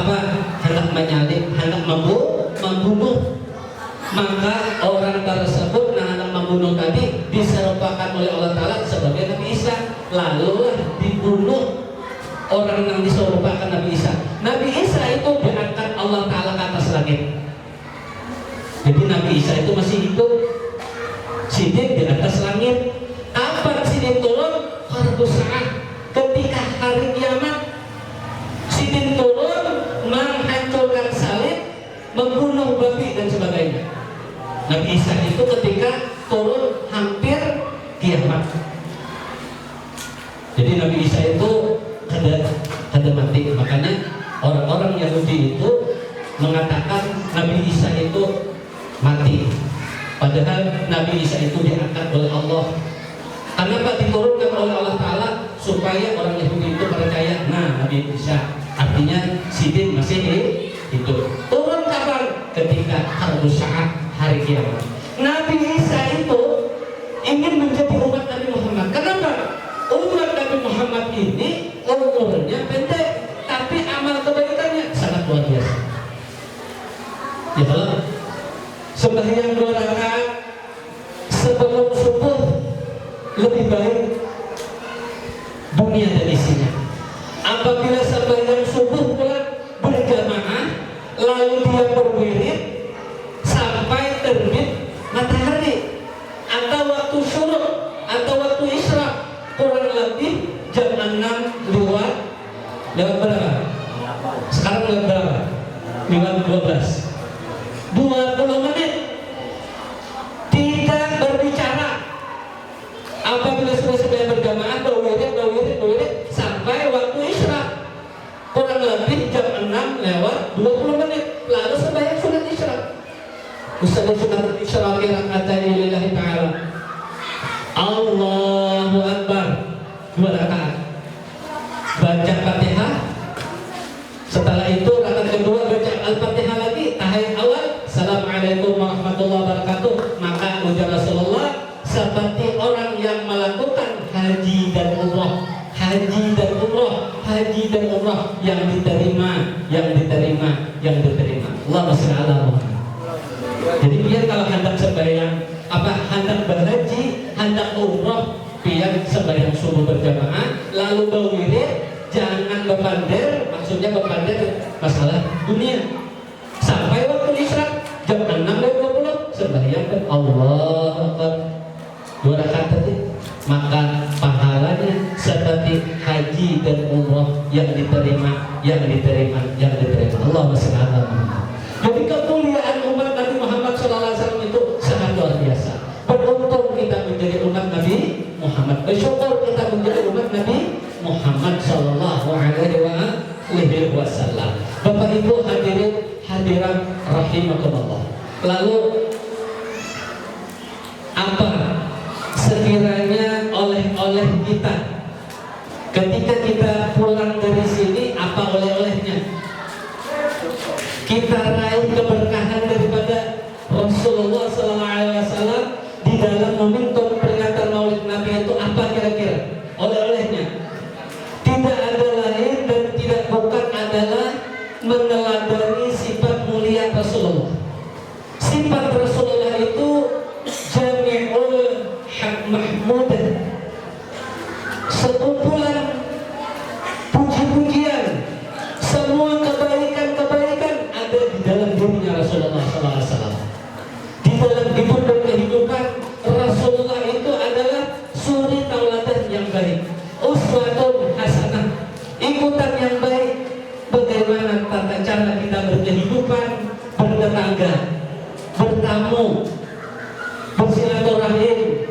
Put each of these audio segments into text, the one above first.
apa hendak menyalib, hendak membunuh, maka orang tersebut hendak membunuh tadi diserupakan oleh Allah Ta'ala sebagai Nabi Isa, lalu dibunuh orang yang diserupakan Nabi Isa. Nabi Isa itu diangkat Allah Ta'ala ke atas langit. Jadi Nabi Isa itu masih hidup, Sidin di atas langit. Kapan Sidin turun? Fardhu sa'ah, ketika hari kiamat. Sidin turun menghancurkan salib, membunuh babi dan sebagainya. Nabi Isa itu ketika turun hampir kiamat. Jadi Nabi Isa itu ada mati. Makanya orang-orang Yahudi itu mengatakan Nabi Isa itu mati, padahal Nabi Isa itu diangkat oleh Allah. Kenapa diturunkan oleh Allah Ta'ala? Supaya orang Yahudi itu percaya, nah Nabi Isa artinya Sidin masih hidup. Turun kapan? Ketika fardhu sa'ah, hari kiamat. Nabi Isa itu ingin menjadi umat Nabi Muhammad. Kenapa? Umat Nabi Muhammad ini umurnya pendek, tapi amal kebaikannya sangat luar biasa. Ya kalau sembahyang 2 rakaat sebelum subuh lebih baik dunia dan isinya. Apabila sembahyang subuh pula berjamaah, lalu dia berwirid sampai terbit matahari, atau waktu syuruk atau waktu isyraq, kurang lebih jam 6 lewat berapa? Sekarang lewat berapa? Lewat 20 menit tidak berbicara. Apabila sudah berjamaah berwirid sampai waktu isyraq, kurang lebih jam 6 lewat 20 menit, lalu sembahyang sunat isyraq. Usaha sunat isyraq raka'ataini lillahi ta'ala. Allahu Akbar, 2 rakaat. Baca Fatihah. Setelah itu rakaat kedua baca Al-Fatihah lagi, tahiyat awal, Assalamualaikum warahmatullahi wabarakatuh. Maka ujar Rasulullah, seperti orang yang melakukan haji dan umrah, haji dan umrah, haji dan umrah yang diterima. Allahumma shalli ala Muhammad. Jadi biar kalau hendak sembahyang hendak berhaji, hendak umrah, biar sembahyang subuh berjamaah, lalu berwirid, jangan bepander, maksudnya bepander masalah dunia. Sampai waktu isyraq jam 6.20 sembahyang dan Allah Akbar 2 rakaat tadi, maka pahalanya seperti haji dan umrah yang diterima. Allahumma shalli ala Muhammad. Jadi kemuliaan umat Nabi Muhammad SAW itu sangat luar biasa. Beruntung kita menjadi umat Nabi Muhammad, bersyukur kita menjadi umat Nabi Muhammad SAW. Bapak Ibu hadirat rahimakumullah. Lalu apa sekiranya oleh-oleh kita ketika kita pulang dari sini? Apa oleh-olehnya? Kita raih keberkahan daripada Rasulullah SAW di dalam momentum peringatan Maulid Nabi itu apa kira-kira oleh-olehnya? Tidak ada lain dan tidak bukan adalah meneladani sifat mulia Rasulullah. Sifat Rasulullah itu jami'ul mahmudah, sekumpulan puji-pujian, semua kebaikan-kebaikan ada di dalam dirinya Rasulullah SAW. Di dalam hidup dan kehidupan Rasulullah itu adalah suri tauladan yang baik, uswatun hasanah, ikutan yang baik. Bagaimana tata cara kita berkehidupan, bertetangga, bertamu, bersilaturahim,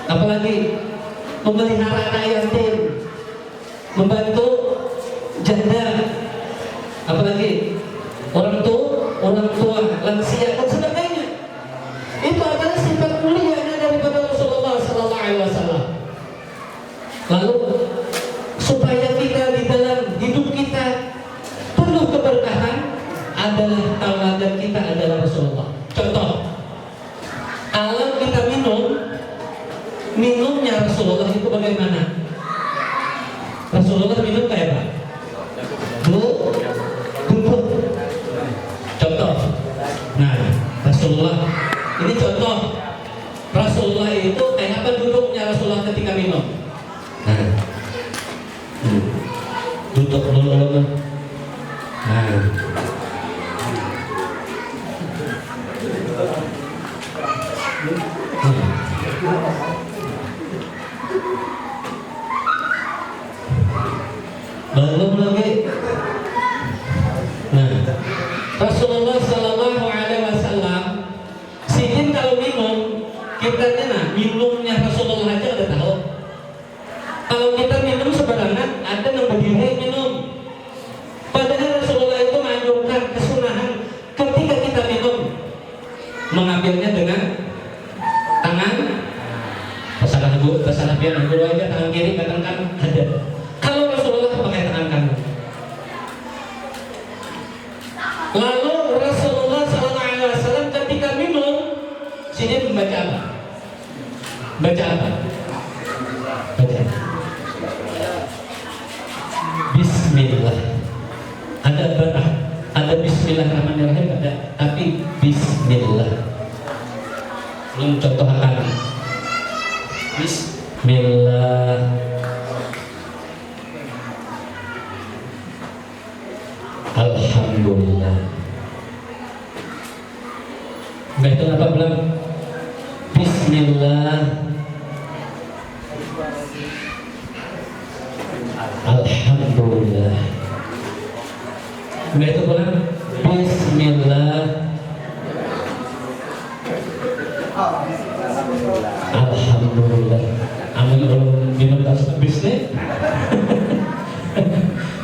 apalagi memelihara anak yatim, membantu janda, apalagi orang tua lansia dan sebagainya. Itu adalah sifat mulianya daripada Rasulullah SAW. Lalu supaya kita di dalam hidup kita penuh keberkahan, adalah tauladan kita adalah Rasulullah. Contoh, kalau kita minumnya Rasulullah itu bagaimana? Rasulullah minum kayak apa? Duduk Ini contoh Rasulullah itu kayak apa duduknya Rasulullah ketika minum. Nah, duduk dulu. Nah, belum lagi. Nah, Rasulullah Sallallahu Alaihi Wasallam, sidin kalau minum, kita minumnya Rasulullah aja udah tahu. Kalau kita minum sembarangan, ada yang berdiri minum. Padahal Rasulullah itu menganjurkan kesunahan ketika kita minum, mengambilnya dengan tangan. Kesalahan biar guru aja tangan kiri, tangan kanan ada. Kalau Rasulullah pakai tangan kanan. Lalu Rasulullah SAW ketika minum, sini membaca apa? Baca apa? Baca. Bismillah. Ada berah, ada Bismillahirrahmanirrahim ada, tapi Bismillah. Belum contoh akan. Bismillah. Alhamdulillah. Nah itu apa bilang? Bismillah. Alhamdulillah. Nah itu bilang Bismillah. Alhamdulillah. Amin belum minum tas bisnis.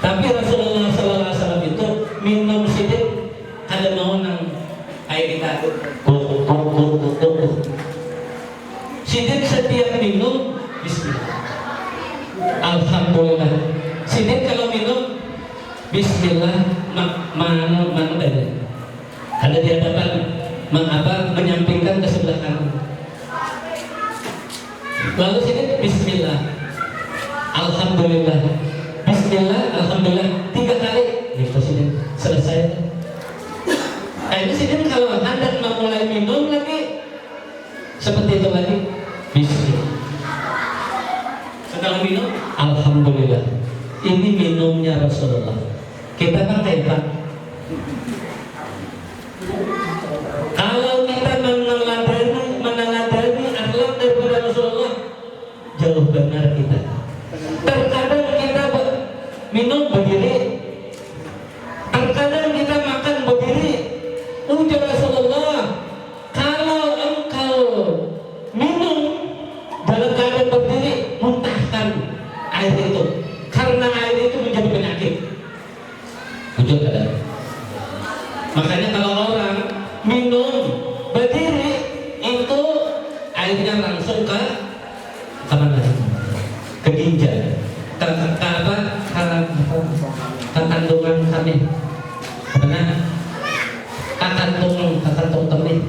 Tapi Rasulullah SAW itu minum sidik ada mau nang air kita sidik setiap minum Bismillah. Alhamdulillah. Sidik kalau minum Bismillah mana tadi ada di hadapan menyampingkan ke sebelah kanan. Lalu sini Bismillah, Alhamdulillah, Bismillah, Alhamdulillah 3 kali. Gitu sini selesai. Ini sini kalau Anda mau mulai minum lagi seperti itu lagi, Bismillah. Setelah minum, Alhamdulillah. Ini minumnya Rasulullah. Kita kan hebat. Kalau kita meneladani akhlak daripada Rasulullah, jauh benar kita. Terkadang kita minum berdiri, terkadang kita makan berdiri. Ujar Rasulullah, kalau engkau minum dalam keadaan berdiri, muntahkan air itu, karena air itu menjadi penyakit. Ujar ada. Makanya kalau orang minum berdiri itu airnya langsung ke mana? Ke ginjal, ke kandungan kami, benar? Kantung kami,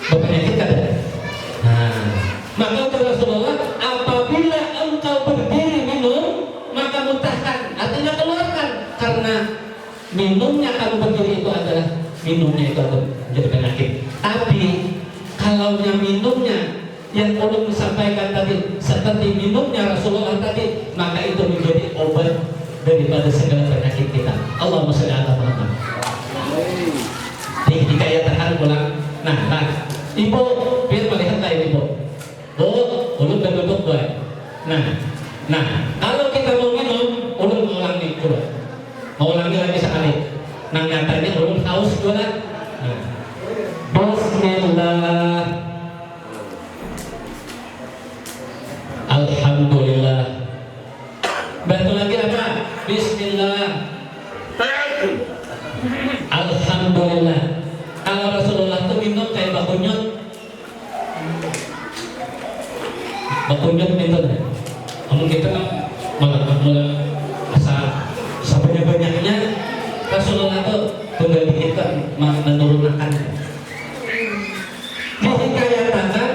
berpenyakit ada. Nah, maka Rasulullah, apabila engkau berdiri minum, maka muntahkan, artinya keluarkan, karena minumnya kamu berdiri itu adalah minumnya itu menjadi penyakit. Tapi kalau yang minumnya yang ulun sampaikan tadi seperti minumnya Rasulullah tadi, maka itu menjadi obat daripada segala penyakit kita. Allahumma sholli ala Muhammad. Dikayatakan pulang. Nah, ibu biar melihat lain ibu. Bu, ulun berduduk boleh. Nah, kalau kita mau minum, ulun ulangi dulu. Mau ulangi lagi sekali. Nah, nyatanya ulun haus dulu lah. Bismillah. Alhamdulillah. Bantu lagi apa? Bismillah. Alhamdulillah. Kalau Rasulullah itu minum kayak bakunyut. Bakunyut itu deh. Kamu kita malah sebanyak-banyaknya Rasulullah itu tunggal dikit menurunkan. Dikayatakan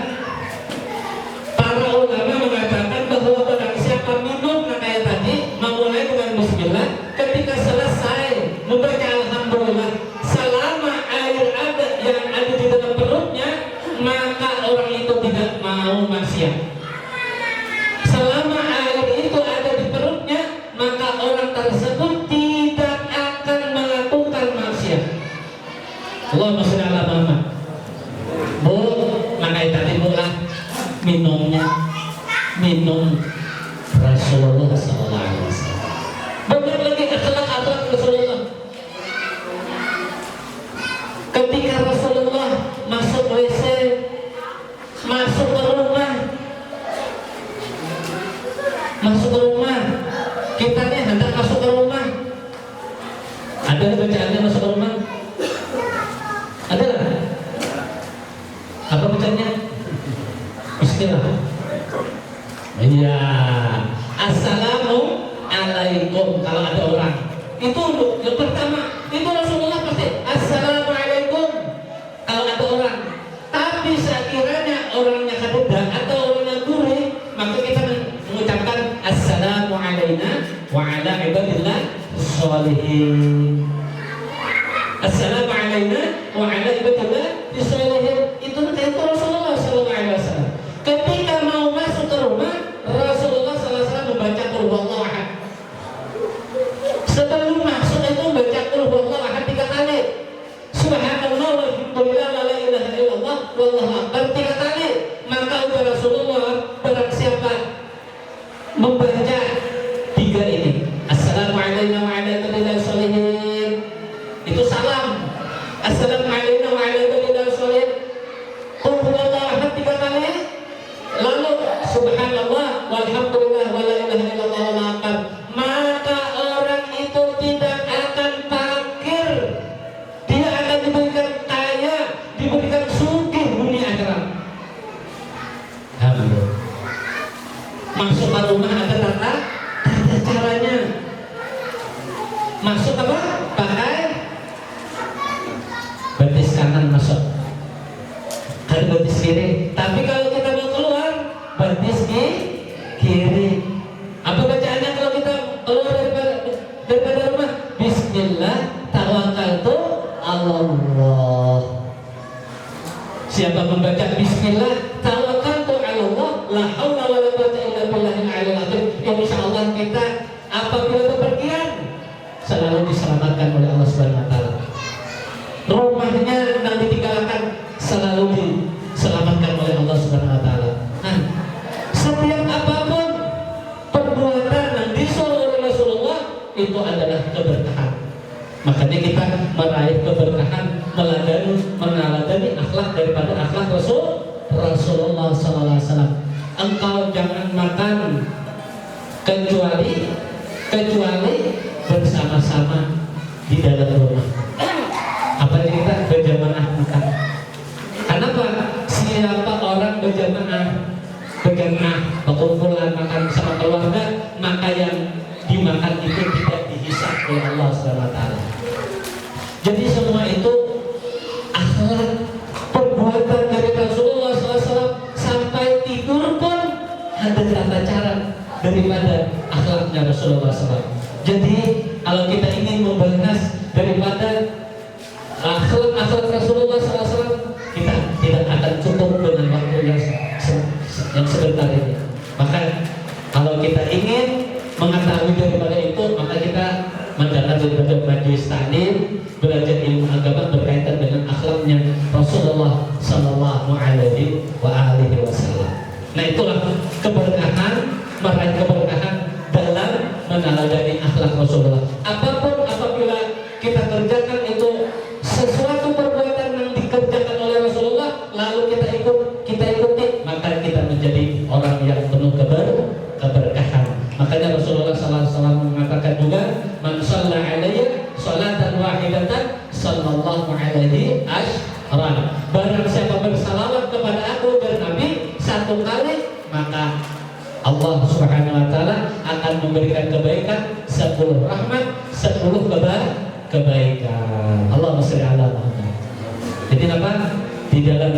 para ulama mengatakan bahwa barang siapa minum kayak tadi memulai dengan Bismillah, ketika selesai membaca Alhamdulillah, selama air ada yang ada di orang tersebut tidak akan melakukan maksiat. Allahumma sholli ala Muhammad. Bu, makanya tadi Bu lah minum Rasulullah sallallahu alaihi wasallam. Benar lagi akhlak Rasulullah. Ketika Rasulullah masuk WC, masuk ke rumah, kita nih hendak masuk ke rumah. Ada bacaannya masuk ke rumah? Ada lah. Apa bacaannya? Bismillah. Iya. Assalamualaikum kalau ada orang. Itu yang pertama. Itu Rasulullah pasti Assalamualaikum kalau ada orang. Tapi sekiranya orangnya kaduda atau orangnya gurih, maka kita mengucapkan Assalamu alaina wa ala ibadillah sholihin. Assalamu alaina wa ala ibadillah sholihin. Itu kayak Rasulullah sallallahu alaihi wasallam. Ketika mau masuk ke rumah, Rasulullah sallallahu alaihi wasallam membaca qul huwallahu ahad. Sebelum masuk itu membaca qul huwallahu ahad 3 kali. Subhanallah walhamdulillah wa la ilaha illallah wallahu akbar 3 kali. Maka udah Rasulullah barang siapa membaca 3 ini, Assalamu alaina wa ala ibadillah sholihin, itu salam. Assalamu alaina wa ala ibadillah sholihin, qul huwallahu ahad 3 kali. Lalu subhanallah walhamdulillah wa la ilaha illallah wallahu akbar. Maka orang itu tidak akan fakir. Dia akan diberikan kaya, diberikan sugih dunia akhirat. Alhamdulillah. Masuk ke rumah ada tata caranya. Masuk apa? Pakai betis kanan masuk. Kan betis kiri. Tapi kalau kita mau keluar, betis kiri. Apa bacaannya kalau kita keluar daripada rumah? Bismillah tawakkaltu Allah. Siapa membaca Bismillah tawakkaltu Allah, la haula wala quwwata illa billahil aliyil azim, insyaallah kita apabila bepergian selalu diselamatkan oleh Allah Subhanahu wa taala. Rumahnya nanti ditinggalkan selalu diselamatkan oleh Allah Subhanahu wa taala. Nah, setiap apapun perbuatan yang disuruh oleh Rasulullah itu adalah keberkahan. Makanya kita meraih keberkahan meneladani akhlak daripada akhlak Rasulullah sallallahu alaihi wasallam. Engkau jangan makan kecuali bersama-sama di dalam rumah. Apa kita berjamaah makan? Kenapa? Siapa orang berjamaah berkumpulan makan sama keluarga, maka yang dimakan itu tidak dihisab oleh Allah Subhanahu wa taala. Jadi semua itu akhlak perbuatan dari Rasulullah SAW. Sampai tidur pun ada tata cara daripada akhlaknya Rasulullah SAW. Jadi kalau kita ingin membahas daripada akhlak Rasulullah SAW, kita tidak akan cukup dengan waktu yang sebentar ini. Maka kalau kita ingin mengetahui daripada itu, maka kita mendapat daripada majelis taklim, belajar ilmu agama berkaitan dengan akhlaknya Rasulullah Sallallahu Alaihi Wasallam. Nah, itulah keberkahan, meraih keberkahan dalam meneladani akhlak Rasulullah. Apapun apabila kita kerjakan itu sesuatu perbuatan yang dikerjakan oleh Rasulullah, lalu kita ikuti, maka kita menjadi orang yang penuh keberkahan. Makanya Rasulullah SAW mengatakan juga, man shalla alayya sholatan wahidatan sallallahu alaihi ashran. Barang siapa bersalawat kepada aku dan Nabi 1 kali, maka Allah Subhanahu wa taala akan memberikan kebaikan 10 rahmat, 10 kebaikan. Allahumma sholli ala Muhammad. Jadi apa? Di dalam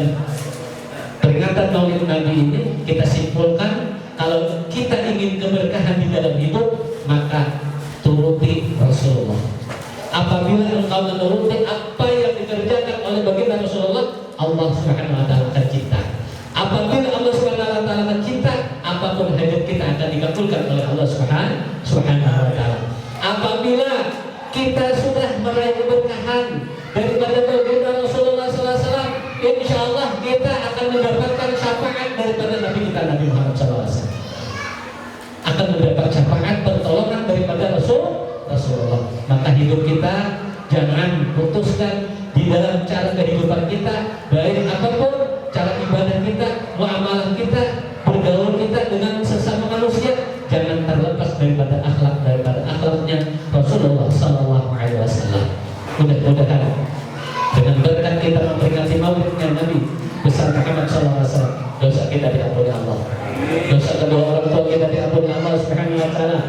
peringatan Maulid Nabi ini kita simpulkan, kalau kita ingin keberkahan di dalam hidup, maka turuti Rasulullah. Apabila engkau menuruti apa yang dikerjakan oleh baginda Rasulullah, Allah Subhanahu wa taala akan cinta. Apabila Allah Subhanahu wa taala akan cinta, apapun hajat kita akan dikabulkan oleh Allah Subhanahu wa taala. kepada baginda Rasulullah SAW, insya Allah kita akan mendapatkan syafaat daripada Nabi kita Nabi Muhammad SAW. Akan mendapat syafaat pertolongan daripada Rasulullah. Maka hidup kita jangan putuskan di dalam cara kehidupan kita, baik apapun cara ibadah kita, muamalah kita, bergaul kita dengan sesama manusia, jangan terlepas daripada akhlaknya Rasulullah Sallallahu Alaihi Wasallam. Mudah-mudahan dengan berkat kita memperingati maulidnya Nabi besar Muhammad Sallallahu Alaihi Wasallam, dosa kita diampuni Allah, dosa kedua orang tua kita diampuni Allah Subhanahu Wa Taala,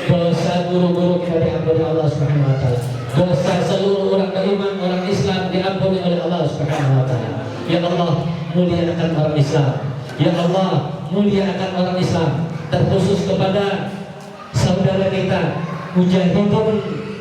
dosa guru-guru kita diampuni Allah Subhanahu Wa Taala, dosa seluruh orang beriman, orang Islam diampuni oleh Allah Subhanahu Wa Taala. Ya Allah, muliakan orang Islam. Ya Allah, muliakan orang Islam, terkhusus kepada saudara kita, mujahidin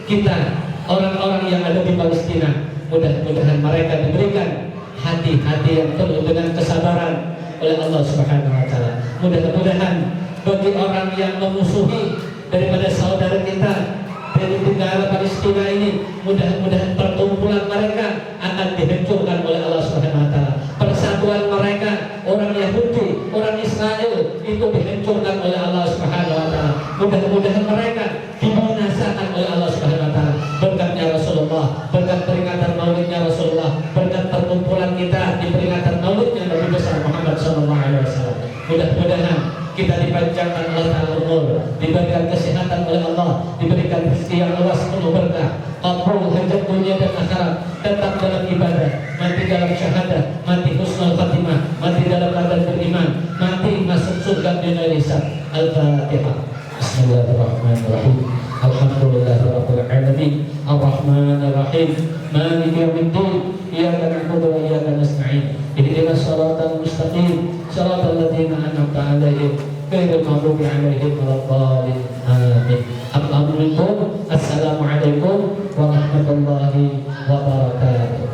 kita, orang-orang yang ada di Palestina. Mudah-mudahan mereka diberikan hati-hati yang penuh dengan kesabaran oleh Allah Subhanahu Wa Taala. Mudah-mudahan bagi orang yang memusuhi daripada saudara kita dari negara Palestina ini, mudah-mudahan perkumpulan mereka akan dihancurkan oleh Allah Subhanahu Wa Taala. Persatuan mereka, orang Yahudi, orang Israel itu dihancurkan oleh Allah Subhanahu Wa Taala. Mudah-mudahan mereka dibinasakan oleh Allah Subhanahu Wa Taala. Berkatnya Rasulullah, berkat peringatan maulidnya Rasulullah, berkat perkumpulan kita di peringatan maulidnya Nabi besar Muhammad Sallallahu Alaihi Wasallam. Mudah-mudahan kita dipanjangkan oleh Ta'ala umur, diberikan kesehatan oleh Allah, diberikan rezeki yang luas penuh berkah, qabul hajat dunia dan akhirat, tetap dalam ibadah, mati dalam syahadah, mati husnul khatimah, mati dalam keadaan beriman, mati masuk surga dunia hisab. Al-Fatihah. Bismillahirrahmanirrahim. Alhamdulillahirabbil alamin. Arrahmanir rahim. Maliki yaumiddin. Iyyaka na'budu wa iyyaka nasta'in. Ihdinas siratal mustaqim. Siratal ladzina an'amta 'alaihim ghairil maghdubi 'alaihim waladdallin. Amin. Assalamualaikum warahmatullahi wabarakatuh.